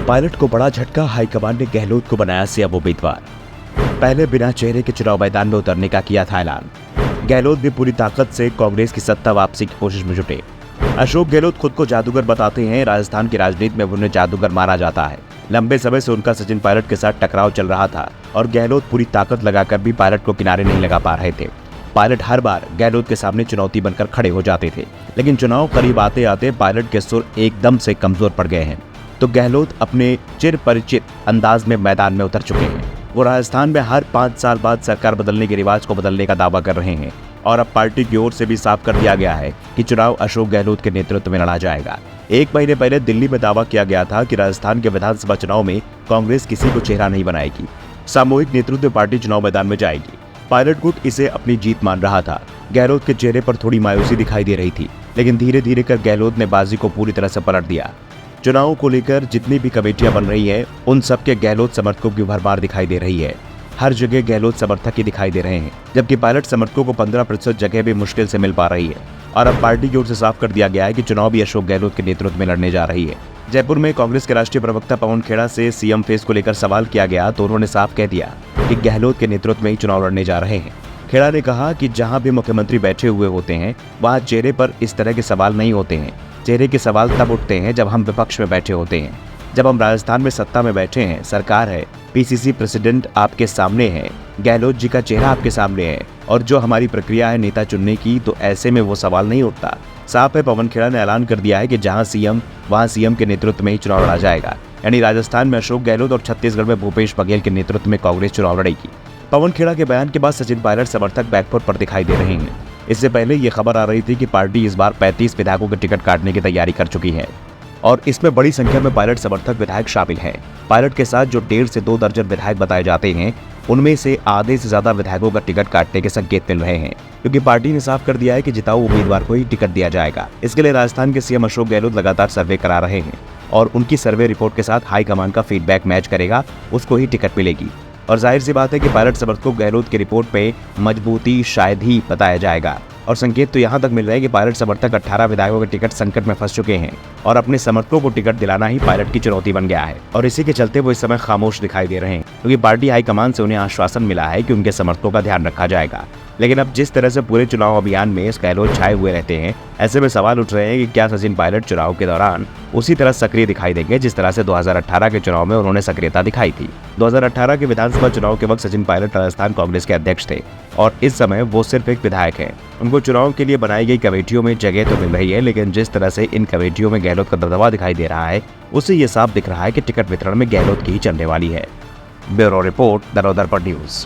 Pilot को बड़ा झटका, हाईकमान ने गहलोत को बनाया सीएम उम्मीदवार। पहले बिना चेहरे के चुनाव मैदान में उतरने का किया था ऐलान। गहलोत भी पूरी ताकत से कांग्रेस की सत्ता वापसी की कोशिश में जुटे। अशोक गहलोत खुद को जादूगर बताते हैं। राजस्थान की राजनीति में उन्हें जादूगर माना जाता है। लंबे समय से उनका सचिन पायलट के साथ टकराव चल रहा था और गहलोत पूरी ताकत लगाकर भी पायलट को किनारे नहीं लगा पा रहे थे। पायलट हर बार गहलोत के सामने चुनौती बनकर खड़े हो जाते थे, लेकिन चुनाव करीब आते आते पायलट के सुर एकदम से कमजोर पड़ गए हैं। तो गहलोत अपने चिर परिचित अंदाज में मैदान में उतर चुके हैं। वो राजस्थान में हर 5 साल बाद सरकार बदलने के रिवाज को बदलने का दावा कर रहे हैं और अब पार्टी की ओर से भी साफ कर दिया गया है कि चुनाव अशोक गहलोत के नेतृत्व में लड़ा जाएगा। 1 महीने पहले दिल्ली में दावा किया गया था कि राजस्थान के विधानसभा चुनाव में कांग्रेस किसी को चेहरा नहीं बनाएगी, सामूहिक नेतृत्व पार्टी चुनाव मैदान में जाएगी। पायलट गुट इसे अपनी जीत मान रहा था। गहलोत के चेहरे पर थोड़ी मायूसी दिखाई दे रही थी, लेकिन धीरे धीरे कर गहलोत ने बाजी को पूरी तरह से पलट दिया। चुनाव को लेकर जितनी भी कमेटियां बन रही हैं, उन सबके गहलोत समर्थकों की भरमार दिखाई दे रही है। हर जगह गहलोत समर्थक ही दिखाई दे रहे हैं, जबकि पायलट समर्थकों को 15% जगह भी मुश्किल से मिल पा रही है। और अब पार्टी की ओर से साफ कर दिया गया है कि चुनाव भी अशोक गहलोत के नेतृत्व में लड़ने जा रही है। जयपुर में कांग्रेस के राष्ट्रीय प्रवक्ता पवन खेड़ा से सीएम फेस को लेकर सवाल किया गया तो उन्होंने साफ कह दिया कि गहलोत के नेतृत्व में ही चुनाव लड़ने जा रहे हैं। खेड़ा ने कहा कि जहां भी मुख्यमंत्री बैठे हुए होते हैं, वहां चेहरे पर इस तरह के सवाल नहीं होते हैं। चेहरे के सवाल तब उठते हैं जब हम विपक्ष में बैठे होते हैं। जब हम राजस्थान में सत्ता में बैठे हैं, सरकार है, पीसीसी प्रेसिडेंट आपके सामने है, गहलोत जी का चेहरा आपके सामने है और जो हमारी प्रक्रिया है नेता चुनने की, तो ऐसे में वो सवाल नहीं उठता। साफ है, पवन खेड़ा ने ऐलान कर दिया है कि जहां सीएम वहां सीएम के नेतृत्व में ही चुनाव लड़ा जाएगा। यानी राजस्थान में अशोक गहलोत और छत्तीसगढ़ में भूपेश बघेल के नेतृत्व में कांग्रेस चुनाव लड़ेगी। पवन खेड़ा के बयान के बाद सचिन पायलट समर्थक बैकफुट पर दिखाई दे रहे हैं। इससे पहले ये खबर आ रही थी कि पार्टी इस बार 35 विधायकों के टिकट काटने की तैयारी कर चुकी है और इसमें बड़ी संख्या में पायलट समर्थक विधायक शामिल हैं। पायलट के साथ जो 1.5 से 2 दर्जन विधायक बताए जाते हैं, उनमें से आधे से ज्यादा विधायकों का टिकट काटने के संकेत मिल रहे हैं, क्योंकि पार्टी ने साफ कर दिया है कि जिताऊ उम्मीदवार को ही टिकट दिया जाएगा। इसके लिए राजस्थान के सीएम अशोक गहलोत लगातार सर्वे करा रहे हैं और उनकी सर्वे रिपोर्ट के साथ हाईकमान का फीडबैक मैच करेगा, उसको ही टिकट मिलेगी। और जाहिर सी बात है कि पायलट समर्थकों को गहलोत की रिपोर्ट पे मजबूती शायद ही बताया जाएगा। और संकेत तो यहाँ तक मिल रहे हैं कि पायलट समर्थक 18 विधायकों के टिकट संकट में फंस चुके हैं और अपने समर्थकों को टिकट दिलाना ही पायलट की चुनौती बन गया है। और इसी के चलते वो इस समय खामोश दिखाई दे रहे हैं, क्योंकि पार्टी हाईकमान से उन्हें आश्वासन मिला है कि उनके समर्थकों का ध्यान रखा जाएगा। लेकिन अब जिस तरह से पूरे चुनाव अभियान में गहलोत छाए हुए रहते हैं, ऐसे में सवाल उठ रहे हैं कि क्या सचिन पायलट चुनाव के दौरान उसी तरह सक्रिय दिखाई देंगे जिस तरह से 2018 के चुनाव में उन्होंने सक्रियता दिखाई थी। 2018 के विधानसभा चुनाव के वक्त सचिन पायलट राजस्थान कांग्रेस के अध्यक्ष थे और इस समय वो सिर्फ एक विधायक हैं। उनको चुनाव के लिए बनाई गई कमेटियों में जगह तो मिल रही है, लेकिन जिस तरह से इन कमेटियों में गहलोत का दबदबा दिखाई दे रहा है, उससे ये साफ दिख रहा है कि टिकट वितरण में गहलोत की ही चलने वाली है। Bureau report, the Navdarpan news.